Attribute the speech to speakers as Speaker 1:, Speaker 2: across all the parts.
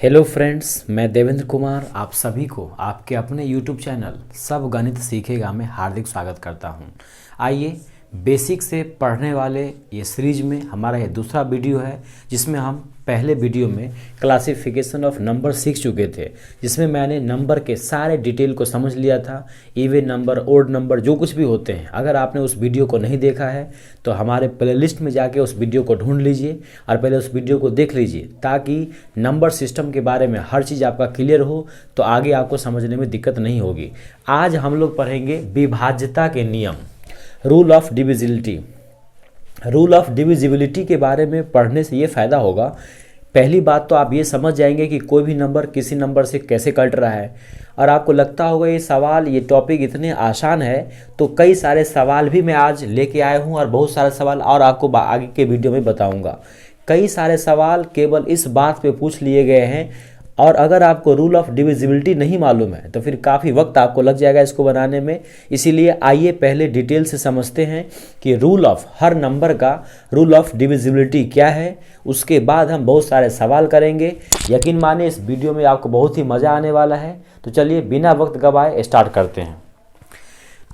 Speaker 1: Hello friends, मैं देवेंद्र कुमार आप सभी को आपके अपने यूट्यूब चैनल सब गणित सीखेगा में हार्दिक स्वागत करता हूं। आइए बेसिक से पढ़ने वाले ये सीरीज में हमारा ये दूसरा वीडियो है, जिसमें हम पहले वीडियो में क्लासिफिकेशन ऑफ नंबर सीख चुके थे, जिसमें मैंने नंबर के सारे डिटेल को समझ लिया था। इवन नंबर, ओड नंबर, जो कुछ भी होते हैं। अगर आपने उस वीडियो को नहीं देखा है तो हमारे प्लेलिस्ट में जाके उस वीडियो को ढूंढ लीजिए और पहले उस वीडियो को देख लीजिए, ताकि नंबर सिस्टम के बारे में हर चीज़ आपका क्लियर हो, तो आगे आपको समझने में दिक्कत नहीं होगी। आज हम लोग पढ़ेंगे विभाज्यता के नियम, rule of divisibility. Rule of divisibility के बारे में पढ़ने से ये फ़ायदा होगा, पहली बात तो आप ये समझ जाएंगे कि कोई भी नंबर किसी नंबर से कैसे कट रहा है। और आपको लगता होगा ये सवाल, ये टॉपिक इतने आसान है, तो कई सारे सवाल भी मैं आज लेके आया हूँ और बहुत सारे सवाल और आपको आगे के वीडियो में बताऊँगा। कई सारे सवाल केवल इस बात पे पूछ लिए गए हैं, और अगर आपको रूल ऑफ डिविजिबिलिटी नहीं मालूम है तो फिर काफ़ी वक्त आपको लग जाएगा इसको बनाने में। इसीलिए आइए पहले डिटेल से समझते हैं कि रूल ऑफ हर नंबर का रूल ऑफ डिविजिबिलिटी क्या है। उसके बाद हम बहुत सारे सवाल करेंगे। यकीन माने इस वीडियो में आपको बहुत ही मज़ा आने वाला है। तो चलिए बिना वक्त गवाए स्टार्ट करते हैं।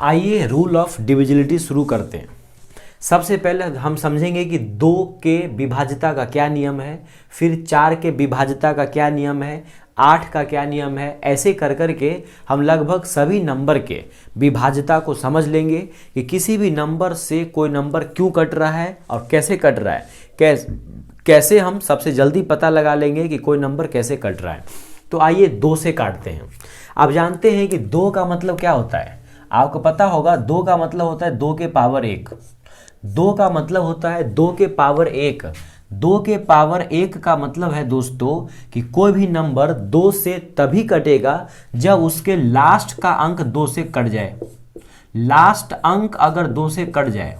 Speaker 1: आइए रूल ऑफ डिविजिबिलिटी शुरू करते हैं। सबसे पहले हम समझेंगे कि 2 के विभाज्यता का क्या नियम है, फिर 4 के विभाज्यता का क्या नियम है, 8 का क्या नियम है। ऐसे कर कर के हम लगभग सभी नंबर के विभाज्यता को समझ लेंगे कि किसी भी नंबर से कोई नंबर क्यों कट रहा है और कैसे कट रहा है। कैसे हम सबसे जल्दी पता लगा लेंगे कि कोई नंबर कैसे कट रहा है। तो आइए 2 से काटते हैं। आप जानते हैं कि 2 का मतलब क्या होता है, आपको पता होगा। 2 का मतलब होता है 2 के पावर 1। 2 का मतलब होता है 2 के पावर 1। 2 के पावर 1 का मतलब है दोस्तों कि कोई भी नंबर 2 से तभी कटेगा जब उसके लास्ट का अंक 2 से कट जाए। लास्ट अंक अगर 2 से कट जाए,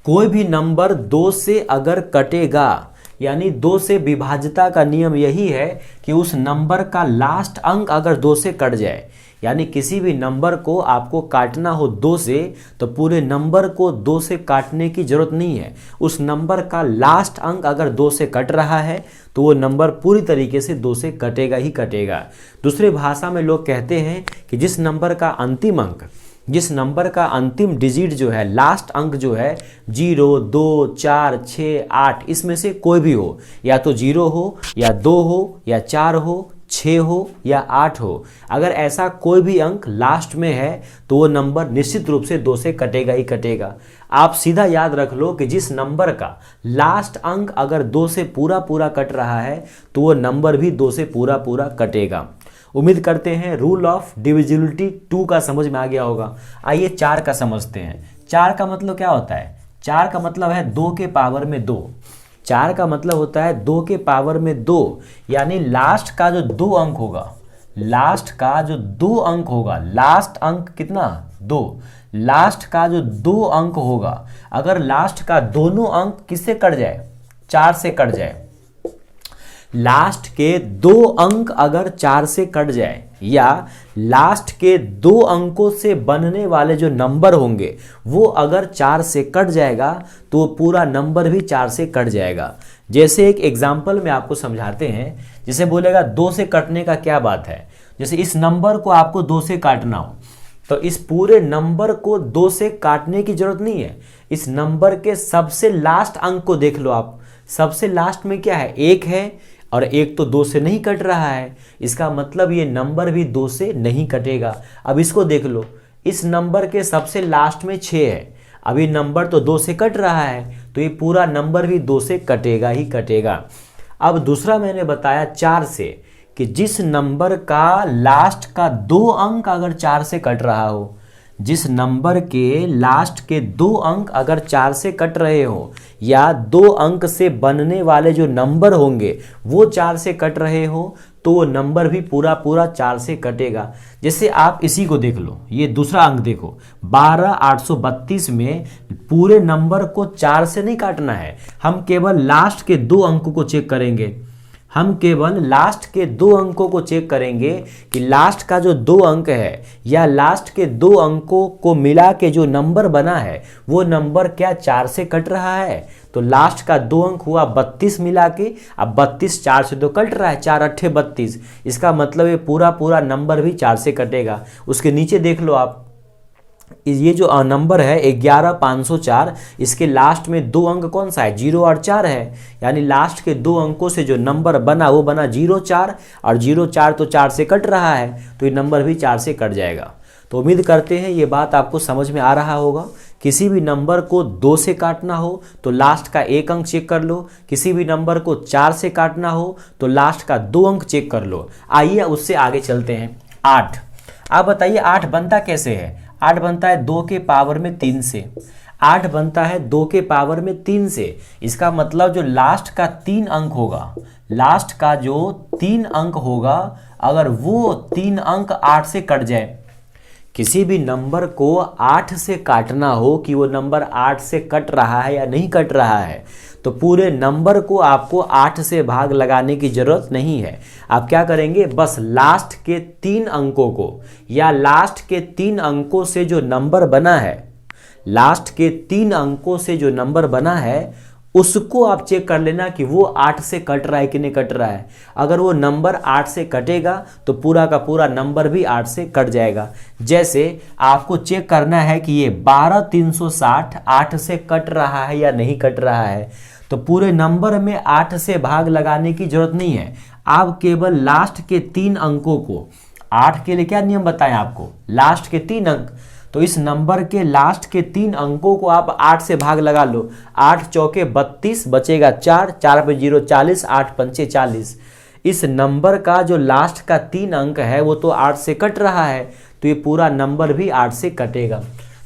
Speaker 1: कोई भी नंबर 2 से अगर कटेगा, यानी 2 से विभाज्यता का नियम यही है कि उस नंबर का लास्ट अंक अगर 2 से कट जाए, यानी किसी भी नंबर को आपको काटना हो 2 से, तो पूरे नंबर को 2 से काटने की जरूरत नहीं है। उस नंबर का लास्ट अंक अगर 2 से कट रहा है तो वो नंबर पूरी तरीके से 2 से कटेगा ही कटेगा। दूसरे भाषा में लोग कहते हैं कि जिस नंबर का अंतिम अंक, जिस नंबर का अंतिम डिजिट जो है, लास्ट अंक जो है 0, 2, 4, 6, 8, इसमें से कोई भी हो, या तो 0 हो या 2 हो या 4 हो, 6 हो या 8 हो, अगर ऐसा कोई भी अंक लास्ट में है तो वो नंबर निश्चित रूप से 2 से कटेगा ही कटेगा। आप सीधा याद रख लो कि जिस नंबर का लास्ट अंक अगर 2 से पूरा पूरा कट रहा है तो वो नंबर भी 2 से पूरा पूरा कटेगा। उम्मीद करते हैं रूल ऑफ डिविजिबिलिटी 2 का समझ में आ गया होगा। आइए 4 का समझते हैं। 4 का मतलब क्या होता है? 4 का मतलब है 2 के पावर में 2। 4 का मतलब होता है 2 के पावर में 2, यानी लास्ट का जो 2 अंक होगा, लास्ट का जो 2 अंक होगा, लास्ट अंक कितना? 2। लास्ट का जो 2 अंक होगा, अगर लास्ट का दोनों अंक किससे कट जाए? 4 से कट जाए। लास्ट के 2 अंक अगर 4 से कट जाए, या लास्ट के 2 अंकों से बनने वाले जो नंबर होंगे वो अगर 4 से कट जाएगा तो वो पूरा नंबर भी 4 से कट जाएगा। जैसे एक एग्जाम्पल में आपको समझाते हैं। जैसे बोलेगा 2 से कटने का क्या बात है। जैसे इस नंबर को आपको 2 से काटना हो तो इस पूरे नंबर को 2 से काटने की जरूरत नहीं है। इस नंबर के सबसे लास्ट अंक को देख लो आप। सबसे लास्ट में क्या है? 1 है, और 1 तो 2 से नहीं कट रहा है। इसका मतलब ये नंबर भी 2 से नहीं कटेगा। अब इसको देख लो, इस नंबर के सबसे लास्ट में 6 है। अभी नंबर तो 2 से कट रहा है, तो ये पूरा नंबर भी 2 से कटेगा ही कटेगा। अब दूसरा मैंने बताया 4 से, कि जिस नंबर का लास्ट का 2 अंक अगर 4 से कट रहा हो, जिस नंबर के लास्ट के 2 अंक अगर 4 से कट रहे हो, या 2 अंक से बनने वाले जो नंबर होंगे वो 4 से कट रहे हो, तो वो नंबर भी पूरा पूरा 4 से कटेगा। जैसे आप इसी को देख लो, ये दूसरा अंक देखो, 12832 में पूरे नंबर को 4 से नहीं काटना है, हम केवल लास्ट के 2 अंकों को चेक करेंगे। हम केवल लास्ट के 2 अंकों को चेक करेंगे कि लास्ट का जो 2 अंक है या लास्ट के 2 अंकों को मिला के जो नंबर बना है वो नंबर क्या 4 से कट रहा है। तो लास्ट का 2 अंक हुआ 32 मिला के, अब 32 4 से तो कट रहा है, 4 अट्ठे 32, इसका मतलब ये पूरा नंबर भी 4 से कटेगा। उसके नीचे देख लो आप, ये जो नंबर है 11504, इसके लास्ट में 2 अंक कौन सा है 0 और 4 है, यानी लास्ट के 2 अंकों से जो नंबर बना वो बना 04, और 04 तो 4 से कट रहा है, तो ये नंबर भी 4 से कट जाएगा। तो उम्मीद करते हैं ये बात आपको समझ में आ रहा होगा। किसी भी नंबर को 2 से काटना हो तो लास्ट का 1 अंक चेक कर लो, किसी भी नंबर को 4 से काटना हो तो लास्ट का 2 अंक चेक कर लो। आइए उससे आगे चलते हैं। 8, आप बताइए 8 बनता कैसे है। 8 बनता है 2 के पावर में 3 से। 8 बनता है 2 के पावर में 3 से। इसका मतलब जो लास्ट का 3 अंक होगा, लास्ट का जो 3 अंक होगा, अगर वो 3 अंक 8 से कट जाए, किसी भी नंबर को 8 से काटना हो कि वो नंबर 8 से कट रहा है या नहीं कट रहा है, तो पूरे नंबर को आपको 8 से भाग लगाने की जरूरत नहीं है। आप क्या करेंगे, बस लास्ट के 3 अंकों को या लास्ट के 3 अंकों से जो नंबर बना है, लास्ट के 3 अंकों से जो नंबर बना है उसको आप चेक कर लेना कि वो 8 से कट रहा है कि नहीं कट रहा है। अगर वो नंबर 8 से कटेगा तो पूरा का पूरा नंबर भी 8 से कट जाएगा। जैसे आपको चेक करना है कि ये 12360 8 से कट रहा है या नहीं कट रहा है, तो पूरे नंबर में 8 से भाग लगाने की जरूरत नहीं है। आप केवल लास्ट के 3 अंकों को, 8 के लिए क्या नियम बताएं आपको, लास्ट के 3 अंक, तो इस नंबर के लास्ट के 3 अंकों को आप 8 से भाग लगा लो। 8 चौके 32, बचेगा 4, 4 पे 0 40, 8 पंचे 40। इस नंबर का जो लास्ट का 3 अंक है वो तो 8 से कट रहा है, तो ये पूरा नंबर भी 8 से कटेगा।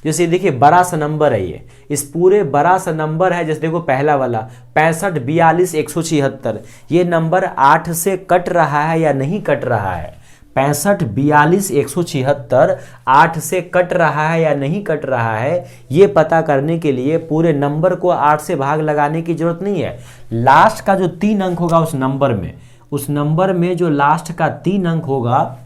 Speaker 1: जैसे देखिए बड़ा सा नंबर है ये, इस पूरे बड़ा सा नंबर है, जैसे देखो पहला वाला 65 42 176, ये नंबर 8 से कट रहा है या नहीं कट रहा है। 65 42 176 8 से कट रहा है या नहीं कट रहा है, ये पता करने के लिए पूरे नंबर को 8 से भाग लगाने की जरूरत नहीं है। लास्ट का जो 3 अंक होगा उस नंबर में जो लास्ट का 3 अंक होगा,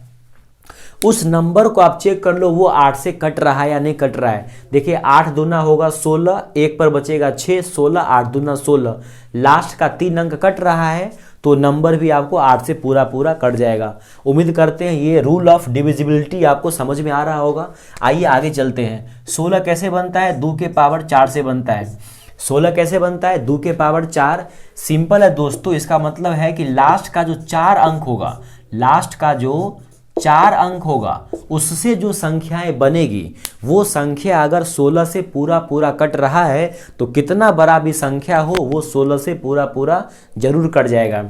Speaker 1: उस नंबर को आप चेक कर लो वो 8 से कट रहा है या नहीं कट रहा है। देखिए 8 दूना होगा 16, 1 पर बचेगा 6, 16 8 दूना 16, लास्ट का 3 अंक कट रहा है तो नंबर भी आपको 8 से पूरा कट जाएगा। उम्मीद करते हैं ये रूल ऑफ डिविजिबिलिटी आपको समझ में आ रहा होगा। आइए आगे चलते हैं। 16 कैसे बनता है, 2 के पावर 4 से बनता है। 16 कैसे बनता है, 2 के पावर 4, सिंपल है दोस्तों। इसका मतलब है कि लास्ट का जो 4 अंक होगा, लास्ट का जो 4 अंक होगा उससे जो संख्याएं बनेगी, वो संख्या अगर 16 से पूरा कट रहा है तो कितना बड़ा भी संख्या हो वो 16 से पूरा जरूर कट जाएगा।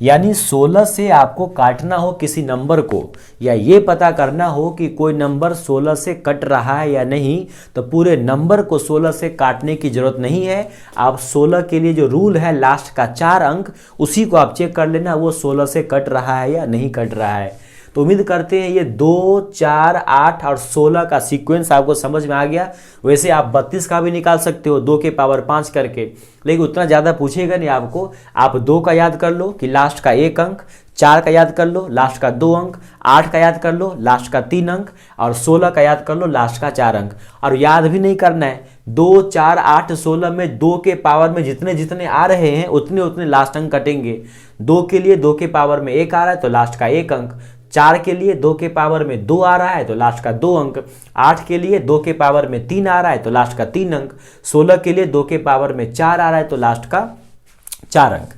Speaker 1: यानी 16 से आपको काटना हो किसी नंबर को, या ये पता करना हो कि कोई नंबर 16 से कट रहा है या नहीं, तो पूरे नंबर को 16 से काटने की जरूरत नहीं है। आप 16 के लिए जो रूल है लास्ट का 4 अंक, उसी को आप चेक कर लेना वो 16 से कट रहा है या नहीं कट रहा है। तो उम्मीद करते हैं ये 2 4 8 और 16 का सीक्वेंस आपको समझ में आ गया। वैसे आप 32 का भी निकाल सकते हो 2 के पावर 5 करके, लेकिन उतना ज़्यादा पूछेगा नहीं आपको। आप 2 का याद कर लो कि लास्ट का 1 अंक, 4 का याद कर लो लास्ट का 2 अंक, 8 का याद कर लो लास्ट का 3 अंक, और 16 का याद कर लो लास्ट का 4 अंक। और याद भी नहीं करना है, 2 4 8 16 में 2 के पावर में जितने जितने आ रहे हैं उतने उतने लास्ट अंक कटेंगे। 2 के लिए 2 के पावर में 1 आ रहा है तो लास्ट का 1 अंक, 4 के लिए 2 के पावर में 2 आ रहा है तो लास्ट का 2 अंक, 8 के लिए 2 के पावर में 3 आ रहा है तो लास्ट का 3 अंक, 16 के लिए 2 के पावर में 4 आ रहा है तो लास्ट का 4 अंक।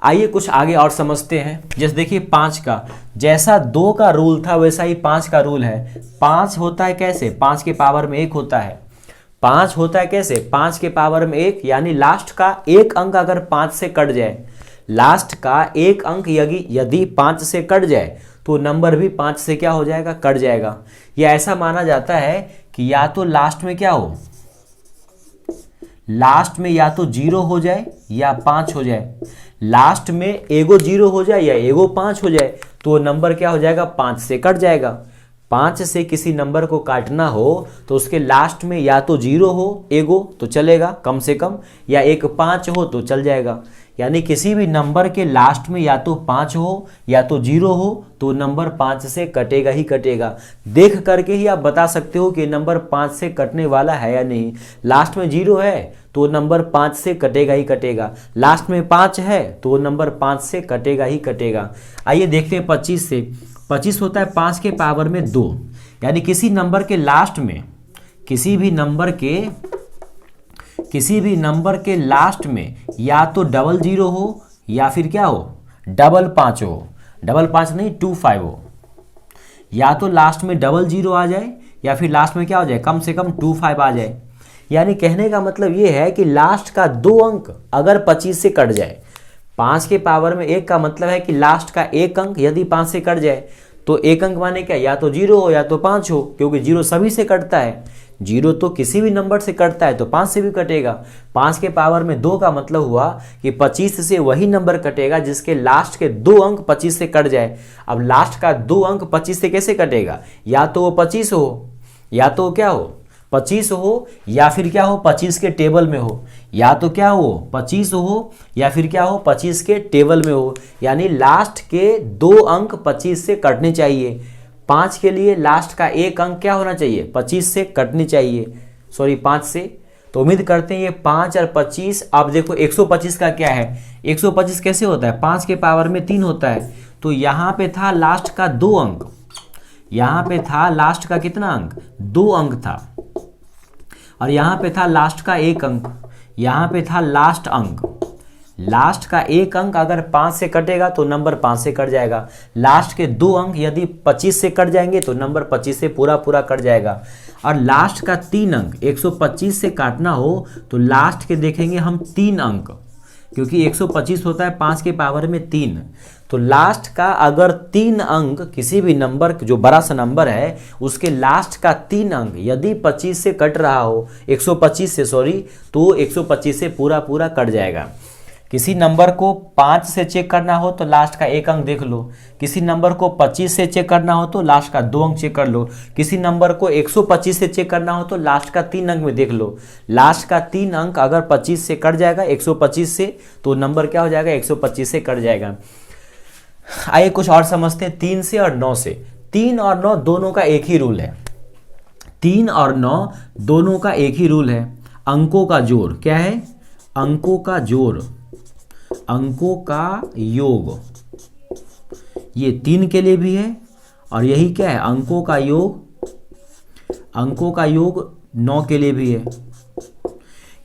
Speaker 1: आइए कुछ आगे और समझते हैं। जैसे देखिए 5 का, जैसा 2 का रूल था वैसा ही 5 का रूल है। 5 होता है कैसे, 5 के पावर में 1 होता है। 5 होता है कैसे, 5 के पावर में 1, यानी लास्ट का 1 अंक अगर 5 से कट जाए, लास्ट का 1 अंक यदि 5 से कट जाए तो नंबर भी 5 से क्या हो जाएगा, कट जाएगा। या ऐसा माना जाता है कि या तो लास्ट में क्या हो, लास्ट में या तो 0 हो जाए या 5 हो जाए, लास्ट में एगो 0 हो जाए या एगो 5 हो जाए, तो नंबर क्या हो जाएगा, 5 से कट जाएगा। 5 से किसी नंबर को काटना हो तो उसके लास्ट में या तो 0 हो एगो तो चलेगा कम से कम, या एक 5 हो तो चल जाएगा। यानी किसी भी नंबर के लास्ट में या तो 5 हो या तो 0 हो तो नंबर 5 से कटेगा ही कटेगा। देख करके ही आप बता सकते हो कि नंबर 5 से कटने वाला है या नहीं। लास्ट में 0 है तो नंबर 5 से कटेगा ही कटेगा, लास्ट में 5 है तो नंबर 5 से कटेगा ही कटेगा। आइए देखते हैं 25 से। 25 होता है 5 के पावर में 2, यानी किसी नंबर के लास्ट में, किसी भी नंबर के लास्ट में या तो 00 हो या फिर क्या हो 55 हो, 55 नहीं 25 हो, या तो लास्ट में 00 आ जाए या फिर लास्ट में क्या हो जाए कम से कम 25 आ जाए। यानी कहने का मतलब ये है कि लास्ट का 2 अंक अगर 25 से कट जाए, 5 के पावर में 1 का मतलब है कि लास्ट का 1 अंक यदि 5 से कट जाए तो 1 अंक माने क्या, या तो 0 हो या तो 5 हो, क्योंकि 0 सभी से कटता है, 0 तो किसी भी नंबर से कटता है तो 5 से भी कटेगा। 5 के पावर में 2 का मतलब हुआ कि 25 से वही नंबर कटेगा जिसके लास्ट के 2 अंक 25 से कट जाए। अब लास्ट का 2 अंक 25 से कैसे कटेगा, या तो वो 25 हो या तो क्या हो 25 हो या फिर क्या हो 25 के टेबल में हो, या तो क्या हो 25 हो या फिर क्या हो 25 के टेबल में हो। यानी लास्ट के 2 अंक 25 से कटने चाहिए। 5 के लिए लास्ट का 1 अंक क्या होना चाहिए 25 से कटनी चाहिए, सॉरी 5 से। तो उम्मीद करते हैं ये 5 और 25। अब देखो 125 का क्या है, 125 कैसे होता है 5 के पावर में 3 होता है। तो यहाँ पे था लास्ट का 2 अंक, यहाँ पे था लास्ट का कितना अंक 2 अंक था, और यहाँ पे था लास्ट का 1 अंक, यहाँ पे था लास्ट अंक। लास्ट का 1 अंक अगर 5 से कटेगा तो नंबर 5 से कट जाएगा। लास्ट के 2 अंक यदि 25 से कट जाएंगे तो नंबर 25 से पूरा पूरा कट जाएगा। और लास्ट का 3 अंक 125 से काटना हो तो लास्ट के देखेंगे हम 3 अंक, क्योंकि 125 होता है 5 के पावर में 3। तो लास्ट का अगर 3 अंक किसी भी नंबर जो बड़ा सा नंबर है उसके लास्ट का 3 अंक यदि 25 से कट रहा हो, 125 से सॉरी, तो 125 से पूरा पूरा कट जाएगा। किसी नंबर को 5 से चेक करना हो तो लास्ट का 1 अंक देख लो, किसी नंबर को 25 से चेक करना हो तो लास्ट का 2 अंक चेक कर लो, किसी नंबर को 125 से चेक करना हो तो लास्ट का 3 अंक में देख लो। लास्ट का 3 अंक अगर 25 से कट जाएगा 125 से तो नंबर क्या हो जाएगा 125 से कट जाएगा। आइए कुछ और समझते हैं 3 से और 9 से। 3 और 9 दोनों का एक ही रूल है, 3 और 9 दोनों का एक ही रूल है। अंकों का जोड़ क्या है, अंकों का जोड़, अंकों का योग, ये 3 के लिए भी है और यही क्या है अंकों का योग, अंकों का योग 9 के लिए भी है।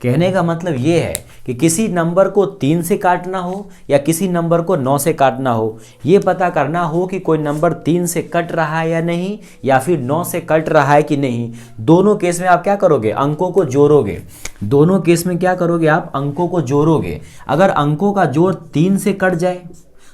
Speaker 1: कहने का मतलब ये है कि किसी नंबर को 3 से काटना हो या किसी नंबर को 9 से काटना हो, ये पता करना हो कि कोई नंबर 3 से कट रहा है या नहीं या फिर 9 से कट रहा है कि नहीं। दोनों केस में आप क्या करोगे, अंकों को जोड़ोगे। दोनों केस में क्या करोगे आप, अंकों को जोड़ोगे। अगर अंकों का जोड़ 3 से कट जाए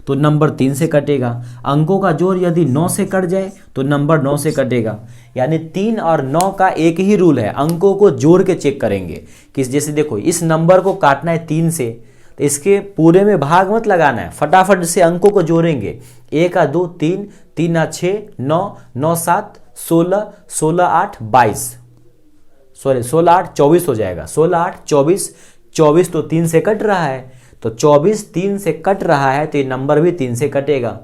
Speaker 1: तो नंबर 3 से कटेगा, अंकों का जोड़ यदि 9 से कट जाए तो नंबर 9 से कटेगा। यानी 3 और 9 का एक ही रूल है, अंकों को जोड़ के चेक करेंगे। किस जैसे देखो इस नंबर को काटना है 3 से तो इसके पूरे में भाग मत लगाना है, फटाफट से अंकों को जोड़ेंगे। 1 2 3, 3 6 9, 9 7 16, 16 8 22, सॉरी 16 8 24 हो जाएगा। 16 8 24, 24 तो 3 से कट रहा है, तो 24 3 से कट रहा है तो ये नंबर भी 3 से कटेगा।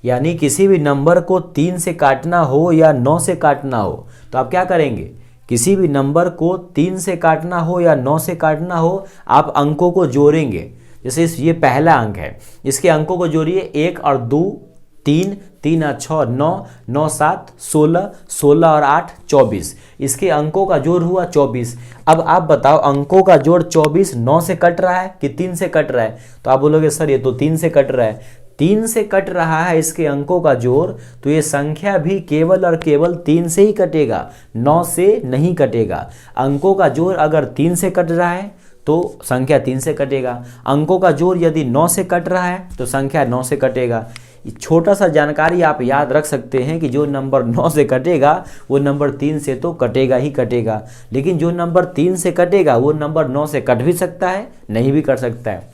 Speaker 1: यानी किसी भी नंबर को 3 से काटना हो या 9 से काटना हो तो आप क्या करेंगे, किसी भी नंबर को 3 से काटना हो या 9 से काटना हो आप अंकों को जोड़ेंगे। जैसे ये पहला अंक है, इसके अंकों को जोड़िए 1 और 2 3, 3 और 6 9, 9 7 16, 16 और 8 24, इसके अंकों का जोड़ हुआ 24। अब आप बताओ अंकों का जोड़ 24 9 से कट रहा है कि 3 से कट रहा है, तो आप बोलोगे सर ये तो 3 से कट रहा है। 3 से कट रहा है इसके अंकों का जोड़, तो ये संख्या भी केवल और केवल 3 से ही कटेगा, 9 से नहीं कटेगा। अंकों का जोड़ अगर 3 से कट रहा है तो संख्या 3 से कटेगा, अंकों का जोड़ यदि 9 से कट रहा है तो संख्या 9 से कटेगा। छोटा सा जानकारी आप याद रख सकते हैं कि जो नंबर 9 से कटेगा वो नंबर 3 से तो कटेगा ही कटेगा, लेकिन जो नंबर 3 से कटेगा वो नंबर 9 से कट भी सकता है, नहीं भी कर सकता है।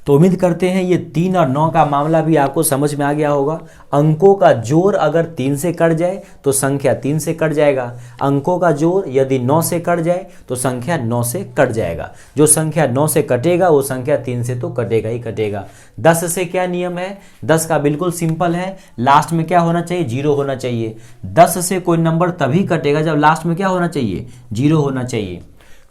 Speaker 1: तो उम्मीद करते हैं ये 3 और 9 का मामला भी आपको समझ में आ गया होगा। अंकों का जोड़ अगर 3 से कट जाए तो संख्या 3 से कट जाएगा। अंकों का जोड़ यदि 9 से कट जाए तो संख्या 9 से कट जाएगा। जो संख्या 9 से कटेगा वो संख्या 3 से तो कटेगा ही कटेगा। 10 से क्या नियम है? 10 का बिल्कुल सिंपल है, लास्ट में क्या होना चाहिए? 0 होना चाहिए। 10 से कोई नंबर तभी कटेगा जब लास्ट में क्या होना चाहिए? 0 होना चाहिए।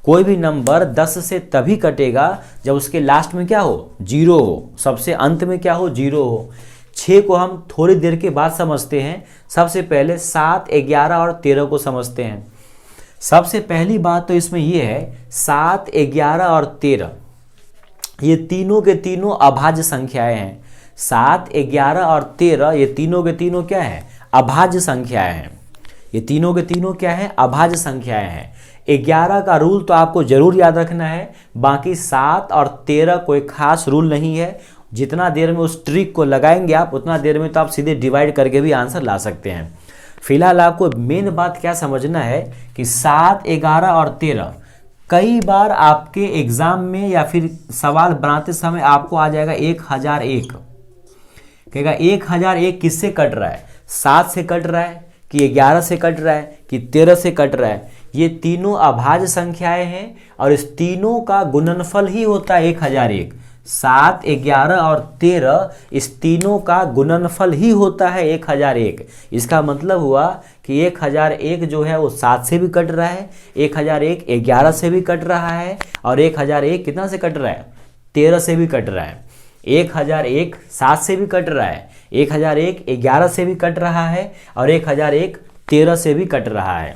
Speaker 1: कोई भी नंबर 10 से तभी कटेगा जब उसके लास्ट में क्या हो? 0 हो, सबसे अंत में क्या हो? 0 हो। 6 को हम थोड़ी देर के बाद समझते हैं। सबसे पहले 7, 11 और 13 को समझते हैं। सबसे पहली बात तो इसमें यह है 7, 11 और 13 ये तीनों के तीनों अभाज्य संख्याएं हैं। 7, 11 और 13 ये तीनों के तीनों क्या है? अभाज्य संख्याएं हैं। ये तीनों के तीनों क्या है? अभाज्य संख्याएं हैं। 11 का रूल तो आपको जरूर याद रखना है, बाकी 7 और 13 कोई खास रूल नहीं है। जितना देर में उस ट्रिक को लगाएंगे आप उतना देर में तो आप सीधे डिवाइड करके भी आंसर ला सकते हैं। फिलहाल आपको मेन बात क्या समझना है कि 7, 11 और 13 कई बार आपके एग्जाम में या फिर सवाल बनाते समय आपको आ जाएगा 1001। कहेगा 1001 किससे कट रहा है? 7 से कट रहा है कि 11 से कट रहा है कि 13 से कट रहा है? ये तीनों अभाज्य संख्याएं हैं और इस तीनों का गुणनफल ही होता है 1001। 7, 11 और 13 इस तीनों का गुणनफल ही होता है 1001। इसका मतलब हुआ कि 1001 जो है वो 7 से भी कट रहा है, 1001 11 से भी कट रहा है और 1001 कितना से कट रहा है? 13 से भी कट रहा है। 1001 7 से भी कट रहा है, 1001 11 से भी कट रहा है और 1001 13 से भी कट रहा है।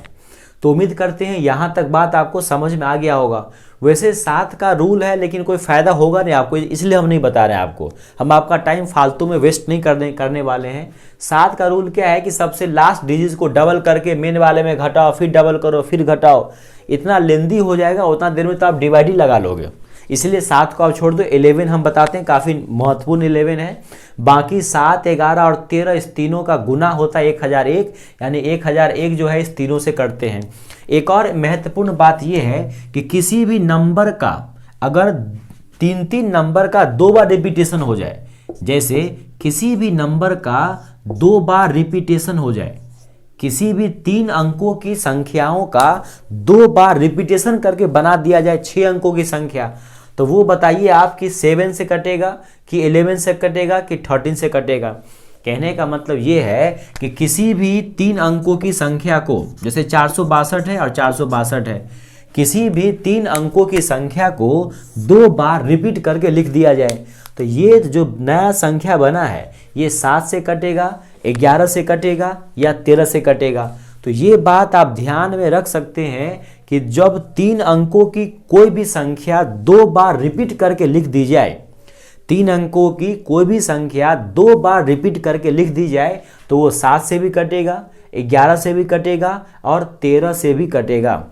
Speaker 1: तो उम्मीद करते हैं यहाँ तक बात आपको समझ में आ गया होगा। वैसे 7 का रूल है लेकिन कोई फ़ायदा होगा नहीं आपको, इसलिए हम नहीं बता रहे हैं आपको। हम आपका टाइम फालतू में वेस्ट नहीं करने वाले हैं। 7 का रूल क्या है कि सबसे लास्ट डिजिट को डबल करके मेन वाले में घटाओ, फिर डबल करो, फिर घटाओ। इतना लेंदी हो जाएगा, उतना देर में तो आप डिवाइड ही लगा लोगे। इसलिए 7 को आप छोड़ दो। 11 हम बताते हैं, काफ़ी महत्वपूर्ण 11 है। बाकी 7, 11 और 13 इस तीनों का गुना होता है 1001, यानी 1001 जो है इस तीनों से कटते हैं। एक और महत्वपूर्ण बात यह है कि किसी भी नंबर का अगर 3 नंबर का 2 बार रिपीटेशन हो जाए, जैसे किसी भी नंबर का 2 बार रिपीटेशन हो जाए, किसी भी 3 अंकों की संख्याओं का 2 बार रिपीटेशन करके बना दिया जाए 6 अंकों की संख्या, तो वो बताइए आप कि 7 से कटेगा कि 11 से कटेगा कि 13 से कटेगा। कहने का मतलब ये है कि किसी भी 3 अंकों की संख्या को, जैसे 462 है और 462 है, किसी भी 3 अंकों की संख्या को 2 बार रिपीट करके लिख दिया जाए तो ये जो नया संख्या बना है ये 7 से कटेगा, 11 से कटेगा या 13 से कटेगा। तो ये बात आप ध्यान में रख सकते हैं कि जब 3 अंकों की कोई भी संख्या 2 बार रिपीट करके लिख दी जाए, 3 अंकों की कोई भी संख्या 2 बार रिपीट करके लिख दी जाए तो वो 7 से भी कटेगा, 11 से भी कटेगा और 13 से भी कटेगा।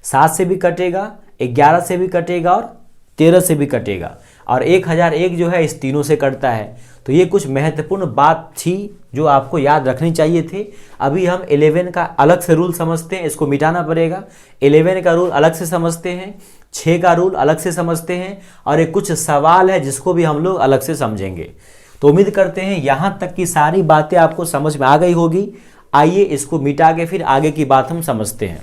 Speaker 1: 7 से भी कटेगा, 11 से भी कटेगा और 13 से भी कटेगा। और 1001 जो है इस तीनों से कटता है। तो ये कुछ महत्वपूर्ण बात थी जो आपको याद रखनी चाहिए थे। अभी हम 11 का अलग से रूल समझते हैं, इसको मिटाना पड़ेगा। 11 का रूल अलग से समझते हैं, 6 का रूल अलग से समझते हैं और एक कुछ सवाल है जिसको भी हम लोग अलग से समझेंगे। तो उम्मीद करते हैं यहाँ तक की सारी बातें आपको समझ में आ गई होगी। आइए इसको मिटा के फिर आगे की बात हम समझते हैं।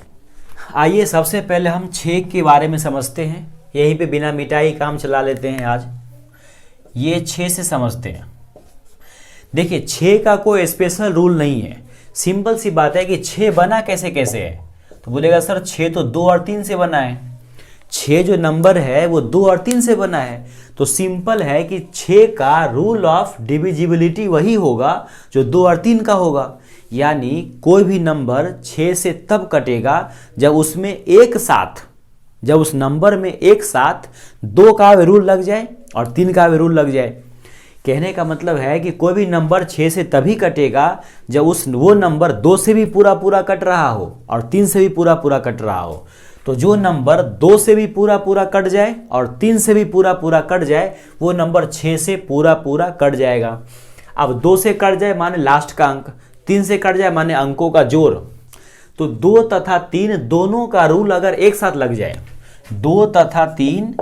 Speaker 1: आइए सबसे पहले हम 6 के बारे में समझते हैं। यहीं पे बिना मिटाई काम चला लेते हैं आज। ये 6 से समझते हैं। देखिए 6 का कोई स्पेशल रूल नहीं है, सिंपल सी बात है कि 6 बना कैसे कैसे है। तो बोलेगा सर 6 तो 2 और 3 से बना है। 6 जो नंबर है वो 2 और 3 से बना है। तो सिंपल है कि 6 का रूल ऑफ डिविजिबिलिटी वही होगा जो 2 और 3 का होगा। यानी कोई भी नंबर 6 से तब कटेगा जब उसमें एक साथ, जब उस नंबर में एक साथ 2 का भी रूल लग जाए और 3 का भी रूल लग जाए। कहने का मतलब है कि कोई भी नंबर 6 से तभी कटेगा जब वो नंबर 2 से भी पूरा पूरा कट रहा हो और 3 से भी पूरा पूरा कट रहा हो। तो जो नंबर 2 से भी पूरा पूरा कट जाए और 3 से भी पूरा पूरा कट जाए वो नंबर 6 से पूरा पूरा कट जाएगा। अब 2 से कट जाए माने लास्ट का अंक, 3 से कट जाए माने अंकों का जोड़। तो 2 तथा 3 दोनों का रूल अगर एक साथ लग जाए, 2 तथा 3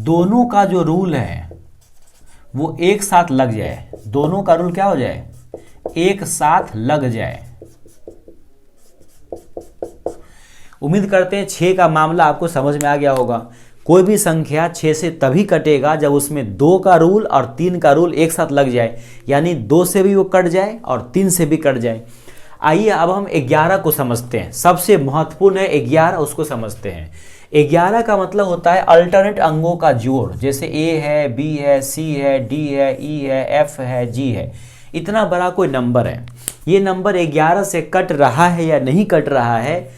Speaker 1: दोनों का जो रूल है वो एक साथ लग जाए, दोनों का रूल क्या हो जाए, एक साथ लग जाए। उम्मीद करते हैं 6 का मामला आपको समझ में आ गया होगा। कोई भी संख्या 6 से तभी कटेगा जब उसमें 2 का रूल और 3 का रूल एक साथ लग जाए, यानी 2 से भी वो कट जाए और 3 से भी कट जाए। आइए अब हम 11 को समझते हैं। सबसे महत्वपूर्ण है 11, उसको समझते हैं। 11 का मतलब होता है अल्टरनेट अंगों का जोड़। जैसे A है, B है, C है, D है, E है, F है, G है। इतना बड़ा कोई नंबर है, ये नंबर 11 से कट रहा है या नहीं कट रहा है,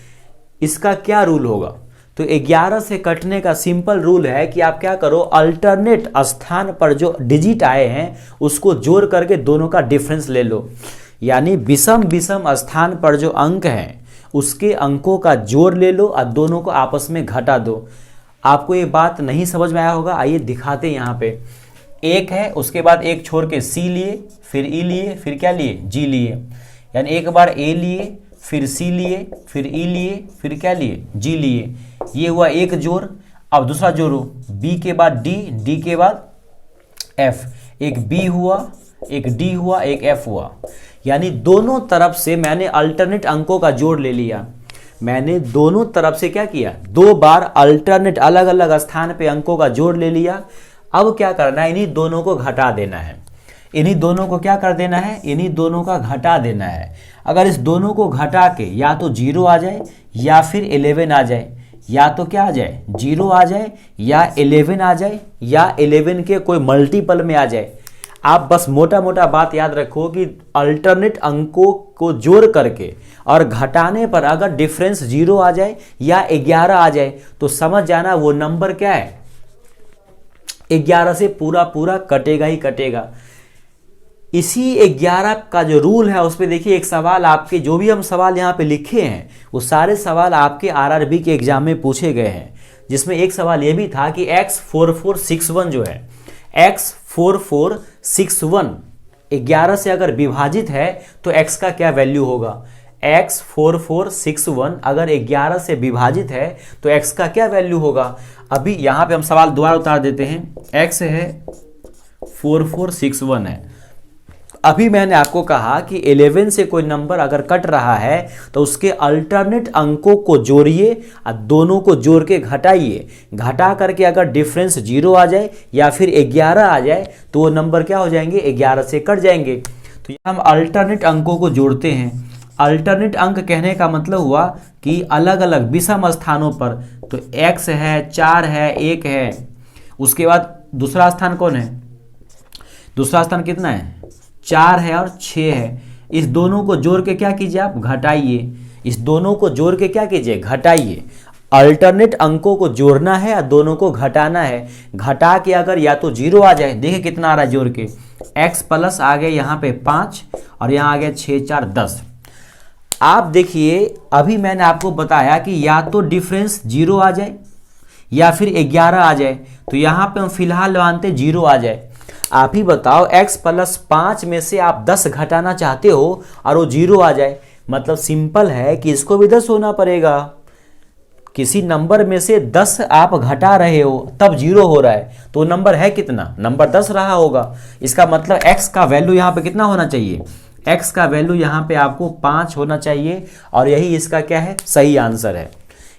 Speaker 1: इसका क्या रूल होगा? तो 11 से कटने का सिंपल रूल है कि आप क्या करो, अल्टरनेट स्थान पर जो डिजिट आए हैं उसको जोड़ करके दोनों का डिफरेंस ले लो। यानी विषम विषम स्थान पर जो अंक हैं उसके अंकों का जोड़ ले लो और दोनों को आपस में घटा दो। आपको ये बात नहीं समझ में आया होगा, आइए दिखाते हैं। यहाँ पे 1 है, उसके बाद 1 छोड़ के C लिए, फिर E लिए, फिर क्या लिए, G लिए। यानी एक बार A लिए, फिर C लिए, फिर E लिए, फिर क्या लिए, G लिए। ये हुआ एक जोड़। अब दूसरा जोड़ो, B के बाद D, D के बाद F। एक B हुआ, एक D हुआ, एक F हुआ। यानी दोनों तरफ से मैंने अल्टरनेट अंकों का जोड़ ले लिया। मैंने दोनों तरफ से क्या किया, 2 बार अल्टरनेट अलग अलग स्थान पे अंकों का जोड़ ले लिया। अब क्या करना है, इन्हीं दोनों को घटा देना है। इन्हीं दोनों को क्या कर देना है, इन्हीं दोनों का घटा देना है। अगर इस दोनों को घटा के या तो 0 आ जाए या फिर 11 आ जाए, या तो क्या आ जाए, 0 आ जाए या 11 आ जाए या 11 के कोई मल्टीपल में आ जाए। आप बस मोटा मोटा बात याद रखो कि अल्टरनेट अंकों को जोड़ करके और घटाने पर अगर डिफरेंस 0 आ जाए या 11 आ जाए तो समझ जाना वो नंबर क्या है, 11 से पूरा पूरा कटेगा ही कटेगा। इसी 11 का जो रूल है उस पर देखिए, एक सवाल आपके, जो भी हम सवाल यहाँ पे लिखे हैं वो सारे सवाल आपके आरआरबी के एग्जाम में पूछे गए हैं। जिसमें एक सवाल ये भी था कि x4461 जो है, x4461 11 से अगर विभाजित है तो x का क्या वैल्यू होगा। x4461 अगर 11 से विभाजित है तो x का क्या वैल्यू होगा। अभी यहाँ पे हम सवाल दोबारा उतार देते हैं। x है 4461 है। अभी मैंने आपको कहा कि 11 से कोई नंबर अगर कट रहा है तो उसके अल्टरनेट अंकों को जोड़िए और दोनों को जोड़ के घटाइए। घटा करके अगर डिफरेंस 0 आ जाए या फिर 11 आ जाए तो वो नंबर क्या हो जाएंगे, 11 से कट जाएंगे। तो हम अल्टरनेट अंकों को जोड़ते हैं। अल्टरनेट अंक कहने का मतलब हुआ कि अलग अलग विषम स्थानों पर, तो x है, 4 है, 1 है, उसके बाद दूसरा स्थान कौन है, दूसरा स्थान कितना है, 4 है और 6 है। इस दोनों को जोड़ के क्या कीजिए, आप घटाइए। इस दोनों को जोड़ के क्या कीजिए, घटाइए। अल्टरनेट अंकों को जोड़ना है और दोनों को घटाना है। घटा के अगर या तो 0 आ जाए, देखिए कितना आ रहा है जोड़ के, x प्लस आ गया यहाँ पे 5 और यहाँ आ गया 6 4 10। आप देखिए अभी मैंने आपको बताया कि या तो डिफरेंस 0 आ जाए या फिर 11 आ जाए। तो यहाँ पे हम फिलहाल मानते 0 आ जाए। आप ही बताओ, x प्लस 5 में से आप 10 घटाना चाहते हो और वो 0 आ जाए, मतलब सिंपल है कि इसको भी 10 होना पड़ेगा। किसी नंबर में से 10 आप घटा रहे हो तब 0 हो रहा है, तो नंबर है कितना, नंबर 10 रहा होगा। इसका मतलब x का वैल्यू यहाँ पे कितना होना चाहिए, x का वैल्यू यहाँ पे आपको 5 होना चाहिए और यही इसका क्या है, सही आंसर है।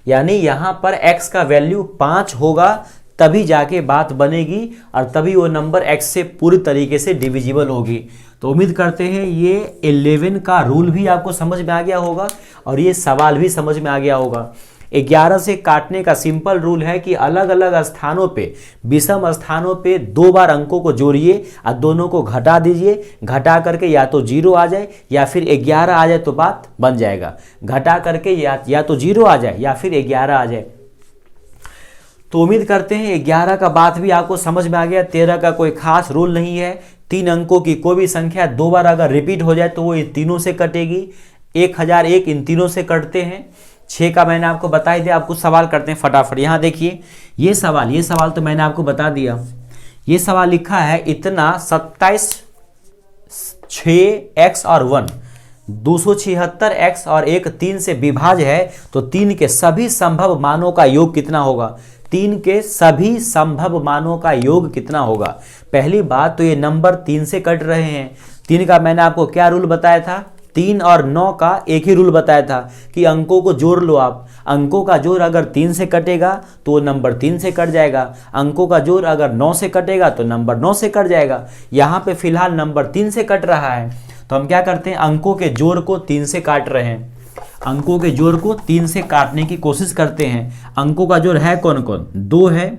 Speaker 1: यानी यहाँ पर x का वैल्यू 5 होगा तभी जाके बात बनेगी और तभी वो नंबर x से पूरी तरीके से डिविजिबल होगी। तो उम्मीद करते हैं ये 11 का रूल भी आपको समझ में आ गया होगा और ये सवाल भी समझ में आ गया होगा। 11 से काटने का सिंपल रूल है कि अलग अलग स्थानों पे, विषम स्थानों पे 2 बार अंकों को जोड़िए और दोनों को घटा दीजिए। घटा करके या तो 0 आ जाए या फिर 11 आ जाए तो बात बन जाएगा। घटा करके या तो 0 आ जाए या फिर 11 आ जाए। तो उम्मीद करते हैं 11 का बात भी आपको समझ में आ गया। 13 का कोई खास रूल नहीं है। 3 अंकों की कोई भी संख्या 2 बार अगर रिपीट हो जाए तो वो इन तीनों से कटेगी। 1001 इन तीनों से कटते हैं। 6 का मैंने आपको बता ही दिया। आप कुछ सवाल करते हैं फटाफट। यहाँ देखिए ये सवाल तो मैंने आपको बता दिया। ये सवाल लिखा है इतना 27 6x और 1 276x और 1 3 से विभाज्य है तो 3 के सभी संभव मानों का योग कितना होगा। 3 के सभी संभव मानों का योग कितना होगा। पहली बात तो ये नंबर 3 से कट रहे हैं। 3 का मैंने आपको क्या रूल बताया था, 3 और 9 का एक ही रूल बताया था कि अंकों को जोड़ लो आप। अंकों का जोड़ अगर 3 से कटेगा तो वो नंबर 3 से कट जाएगा, अंकों का जोड़ अगर 9 से कटेगा तो नंबर 9 से कट जाएगा। यहाँ पे फिलहाल नंबर 3 से कट रहा है, तो हम क्या करते हैं, अंकों के जोड़ को 3 से काट रहे हैं। अंकों के जोड़ को 3 से काटने की कोशिश करते हैं। अंकों का जोड़ है कौन कौन, 2 है,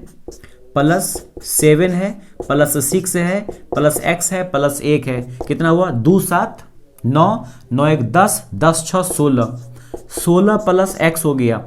Speaker 1: प्लस 7 है, प्लस 6 है, प्लस x है, प्लस 1 है। कितना हुआ, 2 7 9, 9 1 10, 10 6 16, 16 प्लस x हो गया।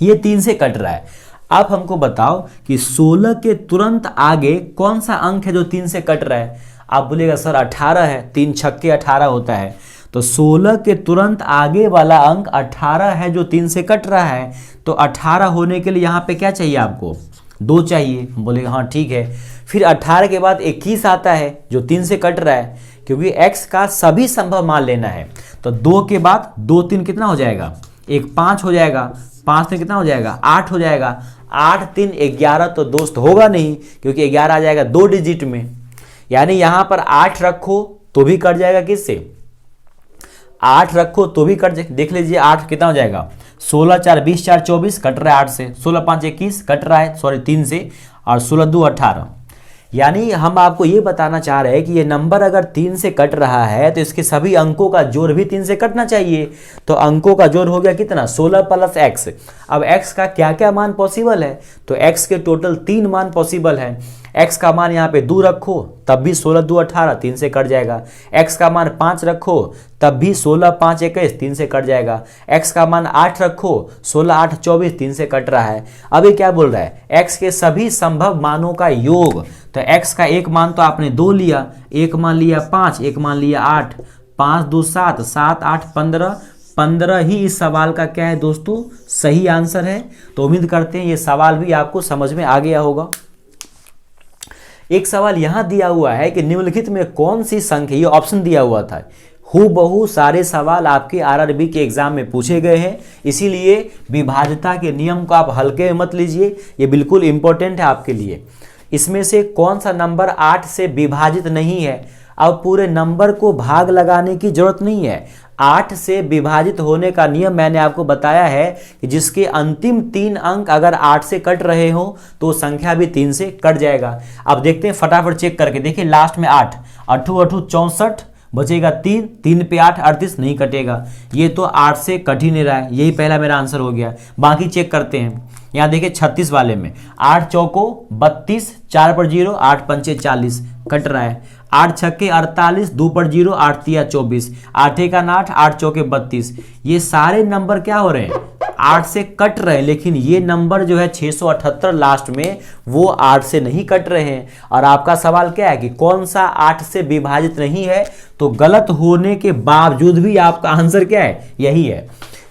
Speaker 1: ये 3 से कट रहा है। अब हमको बताओ कि 16 के तुरंत आगे कौन सा अंक है जो 3 से कट रहा है। आप बोलेगा सर 18 है, 3 छक्के 18 होता है। तो 16 के तुरंत आगे वाला अंक 18 है जो 3 से कट रहा है। तो 18 होने के लिए यहाँ पे क्या चाहिए आपको, 2 चाहिए। हम बोलेगा हाँ ठीक है। फिर 18 के बाद 21 आता है जो 3 से कट रहा है, क्योंकि x का सभी संभव मान लेना है। तो 2 के बाद 2 3 कितना हो जाएगा, 1 5 हो जाएगा, 5 3 कितना हो जाएगा, 8 हो जाएगा, 8 3 11 तो दोस्त होगा नहीं, क्योंकि 11 आ जाएगा 2 डिजिट में। यानी यहाँ पर 8 रखो तो भी कट जाएगा, किससे, 8 रखो तो भी कट जाएगा। देख लीजिए 8 कितना हो जाएगा, 16 4 20 4 24 कट रहा है 8 से, 16 5 21 कट रहा है, सॉरी 3 से, और 16 2 18। यानी हम आपको ये बताना चाह रहे हैं कि ये नंबर अगर 3 से कट रहा है तो इसके सभी अंकों का जोड़ भी 3 से कटना चाहिए। तो अंकों का जोड़ हो गया कितना, 16 प्लस x। अब x का क्या क्या मान पॉसिबल है, तो x के टोटल 3 मान पॉसिबल है। x का मान यहाँ पे 2 रखो तब भी 16 2 18 3 से कट जाएगा। x का मान 5 रखो तब भी 16 5 21 3 से कट जाएगा। x का मान 8 रखो 16 8 24 3 से कट रहा है। अभी क्या बोल रहा है, x के सभी संभव मानों का योग। तो x का एक मान तो आपने 2 लिया, एक मान लिया 5, एक मान लिया 8, 5 2 7 7 8 15, 15 ही इस सवाल का क्या है दोस्तों, सही आंसर है। तो उम्मीद करते हैं ये सवाल भी आपको समझ में आ गया होगा। एक सवाल यहां दिया हुआ है कि निम्नलिखित में कौन सी संख्या, ये ऑप्शन दिया हुआ था। हूबहू सारे सवाल आपके आरआरबी के एग्जाम में पूछे गए हैं, इसीलिए विभाज्यता के नियम को आप हल्के में मत लीजिए, ये बिल्कुल इंपॉर्टेंट है आपके लिए। इसमें से कौन सा नंबर 8 से विभाजित नहीं है। अब पूरे नंबर को भाग लगाने की जरूरत नहीं है। 8 से विभाजित होने का नियम मैंने आपको बताया है कि जिसके अंतिम 3 अंक अगर 8 से कट रहे हो तो संख्या भी 3 से कट जाएगा। अब देखते हैं फटाफट चेक करके, देखिए लास्ट में 8 8 8 64 बचेगा 3, 3 पे 8 38 नहीं कटेगा। ये तो 8 से कट ही नहीं रहा है, यही पहला मेरा आंसर हो गया। बाकी चेक करते हैं। यहाँ देखिए 36 वाले में 8 चौको 32, 4 पर 0, 8 पंचे 40 कट रहा है। 8 छक्के 48, 2 पर 0, 8 तिया 24, 8 एक 8, 8 चौके 32। ये सारे नंबर क्या हो रहे हैं, 8 से कट रहे हैं, लेकिन ये नंबर जो है 678 लास्ट में वो 8 से नहीं कट रहे हैं। और आपका सवाल क्या है कि कौन सा 8 से विभाजित नहीं है, तो गलत होने के बावजूद भी आपका आंसर क्या है, यही है।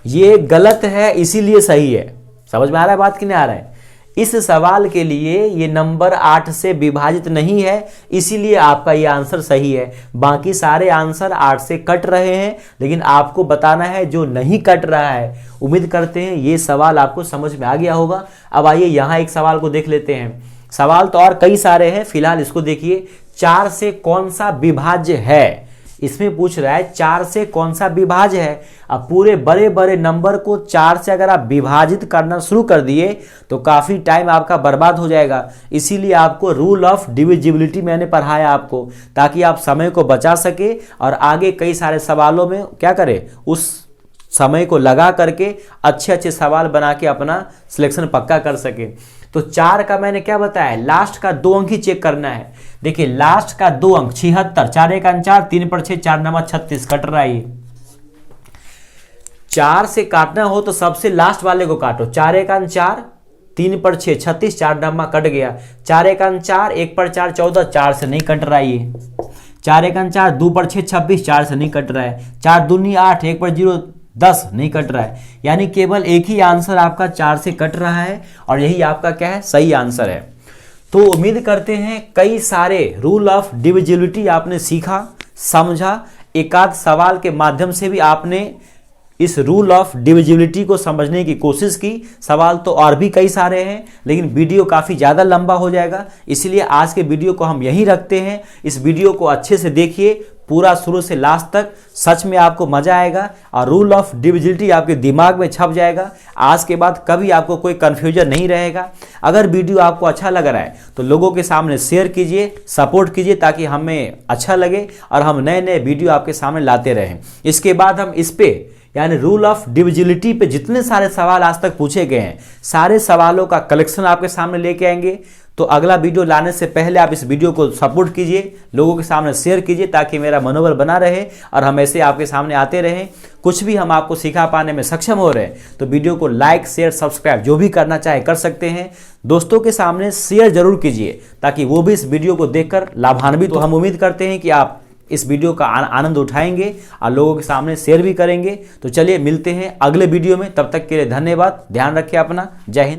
Speaker 1: ये गलत है इसीलिए सही है। समझ में आ रहा है बात कि नहीं आ रहा है। इस सवाल के लिए ये नंबर 8 से विभाजित नहीं है, इसीलिए आपका ये आंसर सही है। बाकी सारे आंसर 8 से कट रहे हैं, लेकिन आपको बताना है जो नहीं कट रहा है। उम्मीद करते हैं ये सवाल आपको समझ में आ गया होगा। अब आइए यहाँ एक सवाल को देख लेते हैं। सवाल तो और कई सारे हैं, फिलहाल इसको देखिए। 4 से कौन सा विभाज्य है, इसमें पूछ रहा है 4 से कौन सा विभाज्य है। अब पूरे बड़े बड़े नंबर को 4 से अगर आप विभाजित करना शुरू कर दिए तो काफ़ी टाइम आपका बर्बाद हो जाएगा। इसीलिए आपको रूल ऑफ डिविजिबिलिटी मैंने पढ़ाया आपको, ताकि आप समय को बचा सके और आगे कई सारे सवालों में क्या करें, उस समय को लगा करके अच्छे अच्छे सवाल बना के अपना सिलेक्शन पक्का कर सके। तो 4 का मैंने क्या बताया, लास्ट का 2 अंक ही चेक करना है। देखिए लास्ट का 2 अंक 76, 4 एक 4, 3 पर 6, 4 9 36 कट रहा है। 4 से काटना हो तो सबसे लास्ट वाले को काटो। 4 एक 4, 3 पर 6 36, 4 9 कट गया। 4 एक 4, 1 पर 4 14, 4 से नहीं कट रहा है। 4 एक 4, 2 पर 6 26, 4 से नहीं कट रहा है। 4 दूनी 8, 1 पर 0 10 नहीं कट रहा है। यानी केवल एक ही आंसर आपका 4 से कट रहा है और यही आपका क्या है, सही आंसर है। तो उम्मीद करते हैं कई सारे रूल ऑफ डिविजिबिलिटी आपने सीखा, समझा। एक आध सवाल के माध्यम से भी आपने इस रूल ऑफ डिविजिबिलिटी को समझने की कोशिश की। सवाल तो और भी कई सारे हैं, लेकिन वीडियो काफ़ी ज़्यादा लंबा हो जाएगा, इसलिए आज के वीडियो को हम यहीं रखते हैं। इस वीडियो को अच्छे से देखिए, पूरा शुरू से लास्ट तक, सच में आपको मजा आएगा और रूल ऑफ डिविजिबिलिटी आपके दिमाग में छप जाएगा। आज के बाद कभी आपको कोई कन्फ्यूजन नहीं रहेगा। अगर वीडियो आपको अच्छा लग रहा है तो लोगों के सामने शेयर कीजिए, सपोर्ट कीजिए, ताकि हमें अच्छा लगे और हम नए नए वीडियो आपके सामने लाते रहें। इसके बाद हम इस पे यानी रूल ऑफ डिविजिबिलिटी पे जितने सारे सवाल आज तक पूछे गए हैं, सारे सवालों का कलेक्शन आपके सामने लेके आएंगे। तो अगला वीडियो लाने से पहले आप इस वीडियो को सपोर्ट कीजिए, लोगों के सामने शेयर कीजिए, ताकि मेरा मनोबल बना रहे और हम ऐसे आपके सामने आते रहें। कुछ भी हम आपको सिखा पाने में सक्षम हो रहे हैं तो वीडियो को लाइक, शेयर, सब्सक्राइब जो भी करना चाहे कर सकते हैं। दोस्तों के सामने शेयर जरूर कीजिए ताकि वो भी इस वीडियो को देखकर लाभान्वित। तो हम उम्मीद करते हैं कि आप इस वीडियो का आनंद उठाएंगे और लोगों के सामने शेयर भी करेंगे। तो चलिए मिलते हैं अगले वीडियो में, तब तक के लिए धन्यवाद। ध्यान रखिए अपना। जय हिंद।